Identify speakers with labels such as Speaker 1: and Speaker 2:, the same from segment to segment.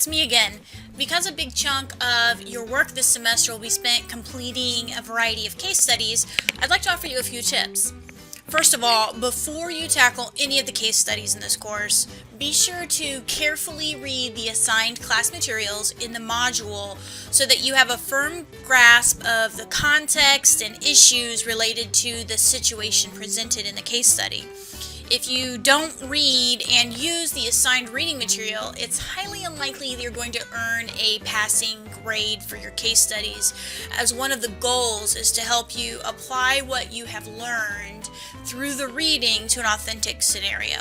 Speaker 1: it's me again. Because a big chunk of your work this semester will be spent completing a variety of case studies, I'd like to offer you a few tips. First of all, before you tackle any of the case studies in this course, be sure to carefully read the assigned class materials in the module so that you have a firm grasp of the context and issues related to the situation presented in the case study. If you don't read and use the assigned reading material, it's highly unlikely that you're going to earn a passing grade for your case studies, as one of the goals is to help you apply what you have learned through the reading to an authentic scenario.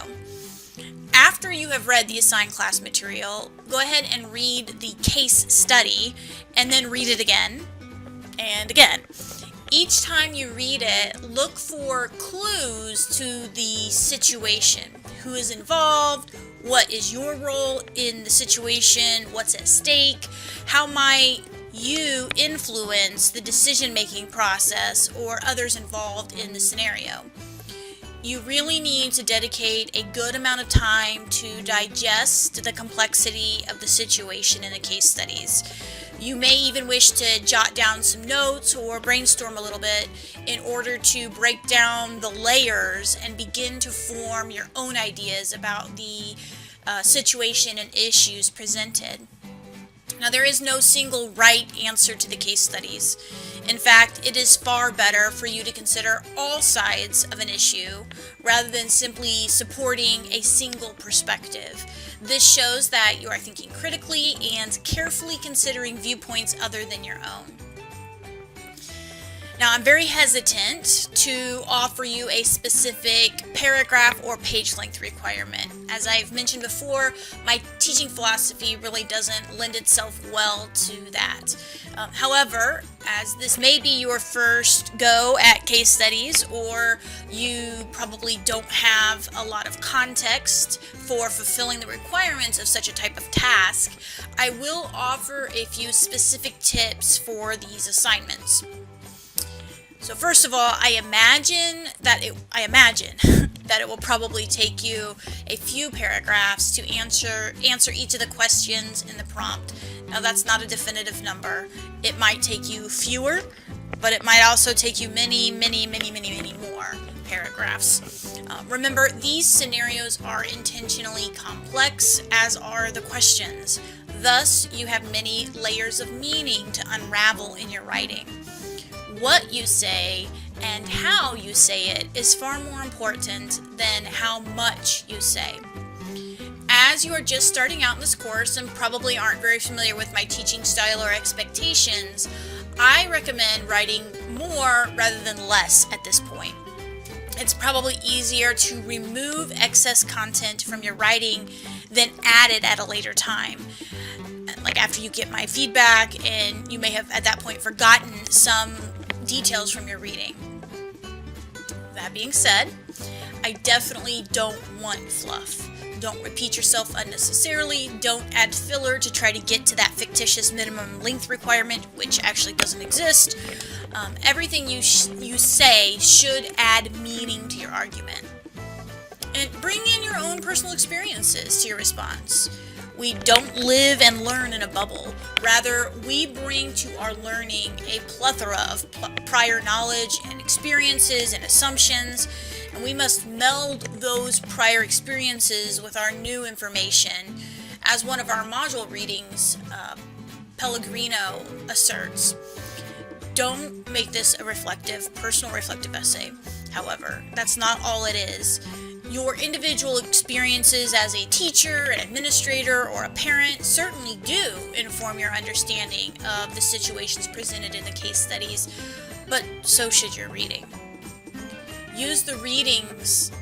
Speaker 1: After you have read the assigned class material, go ahead and read the case study and then read it again and again. Each time you read it, look for clues to the situation. Who is involved? What is your role in the situation? What's at stake? How might you influence the decision-making process or others involved in the scenario? You really need to dedicate a good amount of time to digest the complexity of the situation in the case studies. You may even wish to jot down some notes or brainstorm a little bit in order to break down the layers and begin to form your own ideas about the situation and issues presented. Now, there is no single right answer to the case studies. In fact, it is far better for you to consider all sides of an issue rather than simply supporting a single perspective. This shows that you are thinking critically and carefully considering viewpoints other than your own. Now, I'm very hesitant to offer you a specific paragraph or page length requirement. As I've mentioned before, my teaching philosophy really doesn't lend itself well to that. However, as this may be your first go at case studies, or you probably don't have a lot of context for fulfilling the requirements of such a type of task, I will offer a few specific tips for these assignments. So first of all, I imagine that it will probably take you a few paragraphs to answer each of the questions in the prompt. Now, that's not a definitive number. It might take you fewer, but it might also take you many more paragraphs. Remember, these scenarios are intentionally complex, as are the questions. Thus, you have many layers of meaning to unravel in your writing. What you say and how you say it is far more important than how much you say. As you are just starting out in this course and probably aren't very familiar with my teaching style or expectations, I recommend writing more rather than less at this point. It's probably easier to remove excess content from your writing than add it at a later time. Like after you get my feedback, and you may have at that point forgotten some details from your reading. That being said, I definitely don't want fluff. Don't repeat yourself unnecessarily. Don't add filler to try to get to that fictitious minimum length requirement, which actually doesn't exist. Everything you say should add meaning to your argument. And bring in your own personal experiences to your response. We don't live and learn in a bubble. Rather, we bring to our learning a plethora of prior knowledge and experiences and assumptions, and we must meld those prior experiences with our new information. As one of our module readings, Pellegrino asserts, don't make this a personal reflective essay. However, that's not all it is. Your individual experiences as a teacher, an administrator, or a parent certainly do inform your understanding of the situations presented in the case studies, but so should your reading. Use the readings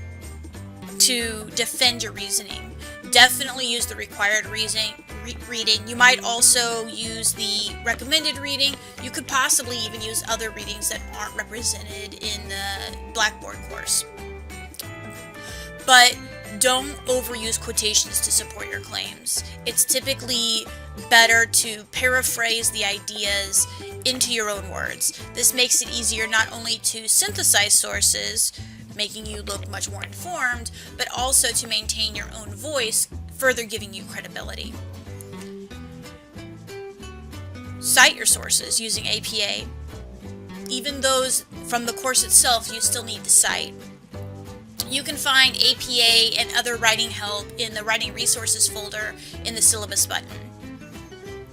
Speaker 1: to defend your reasoning. Definitely use the required reading. You might also use the recommended reading. You could possibly even use other readings that aren't represented in the Blackboard course. But don't overuse quotations to support your claims. It's typically better to paraphrase the ideas into your own words. This makes it easier not only to synthesize sources, making you look much more informed, but also to maintain your own voice, further giving you credibility. Cite your sources using APA. Even those from the course itself, you still need to cite. You can find APA and other writing help in the Writing Resources folder in the Syllabus button.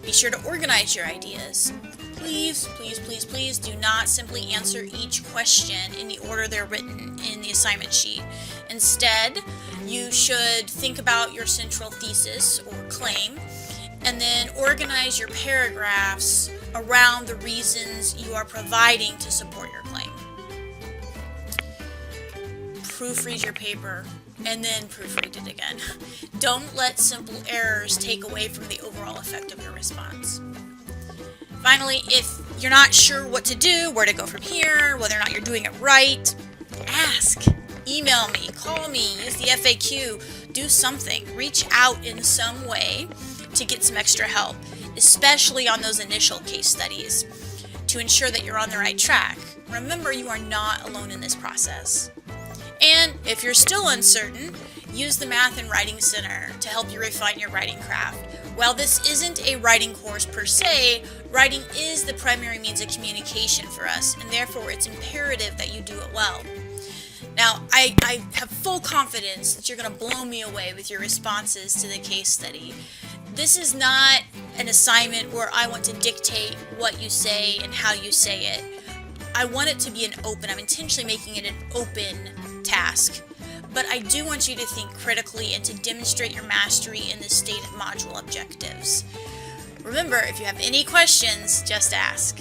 Speaker 1: Be sure to organize your ideas. Please, please, please, please do not simply answer each question in the order they're written in the assignment sheet. Instead, you should think about your central thesis or claim, and then organize your paragraphs around the reasons you are providing to support your claim. Proofread your paper, and then proofread it again. Don't let simple errors take away from the overall effect of your response. Finally, if you're not sure what to do, where to go from here, whether or not you're doing it right, ask. Email me, call me, use the FAQ, do something. Reach out in some way to get some extra help, especially on those initial case studies, to ensure that you're on the right track. Remember, you are not alone in this process. And if you're still uncertain, use the Math and Writing Center to help you refine your writing craft. While this isn't a writing course per se, writing is the primary means of communication for us, and therefore it's imperative that you do it well. Now, I have full confidence that you're going to blow me away with your responses to the case study. This is not an assignment where I want to dictate what you say and how you say it. I want it to be I'm intentionally making it an open task. But I do want you to think critically and to demonstrate your mastery in the stated module objectives. Remember, if you have any questions, just ask.